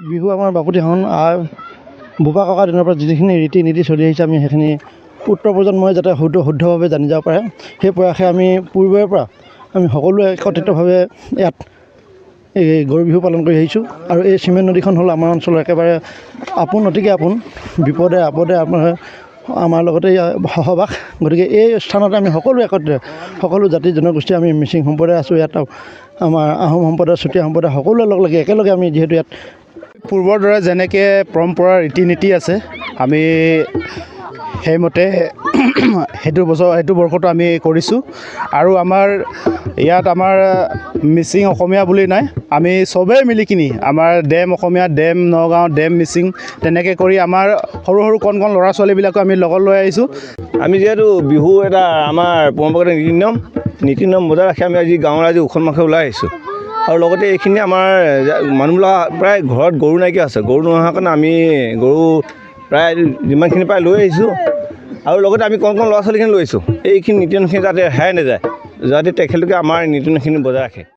বিহু আমাৰ বাপুতিসাহোন বোপা ককা দিনৰ পৰা যিখিনি ৰীতি নীতি চলি আহিছে আমি সেইখিনি উত্তৰ প্ৰজন্মই যাতে শুদ্ধভাৱে জানি যাব পাৰে সেই প্ৰয়াসে আমি পূৰ্বৰে পৰা আমি সকলোৱে একত্ৰিতভাৱে ইয়াত এই গৰু বিহু পালন কৰি আহিছোঁ। আৰু এই চিমেণ্ট নদীখন হ'ল আমাৰ অঞ্চলৰ একেবাৰে আপোন অতিকে আপোন, বিপদে আপদে আমাৰ লগতে সহবাস। গতিকে এই স্থানতে আমি সকলো একত্ৰিত, সকলো জাতি জনগোষ্ঠী, আমি মিচিং সম্প্ৰদায় আছোঁ ইয়াত, আমাৰ আহোম সম্প্ৰদায়, চুতীয়া সম্প্ৰদায় সকলোৱে লগ লাগি একেলগে আমি যিহেতু ইয়াত পূৰ্বৰ দৰে যেনেকৈ পৰম্পৰা ৰীতি নীতি আছে আমি সেইমতে সেইটো বৰ্ষতো আমি কৰিছোঁ। আৰু আমাৰ ইয়াত আমাৰ মিচিং অসমীয়া বুলি নাই, আমি চবেই মিলি কিনি আমাৰ ডেম অসমীয়া, ডেম নগাঁও, ডেম মিচিং তেনেকৈ কৰি আমাৰ সৰু সৰু কণ ল'ৰা ছোৱালীবিলাকো আমি লগত লৈ আহিছোঁ। আমি যিহেতু বিহু এটা আমাৰ পৰম্পৰাগত নীতি নিয়ম বজাই ৰাখি আমি আজি গাঁৱৰ ৰাইজে উখল মাখে ওলাই আহিছোঁ। আৰু লগতে এইখিনি আমাৰ মানুহবিলাক প্ৰায় ঘৰত গৰু নাইকিয়া আছে, গৰু নোহোৱাৰ কাৰণে আমি গৰু প্ৰায় যিমানখিনি প্ৰায় লৈ আহিছোঁ। আৰু লগতে আমি কণ ল'ৰা ছোৱালীখিনি লৈ আহিছোঁ, এইখিনি নীতি নিয়মখিনি যাতে হেৰাই নাযায়, যাতে তেখেতলোকে আমাৰ নীতি নিয়মখিনি বজাই ৰাখে।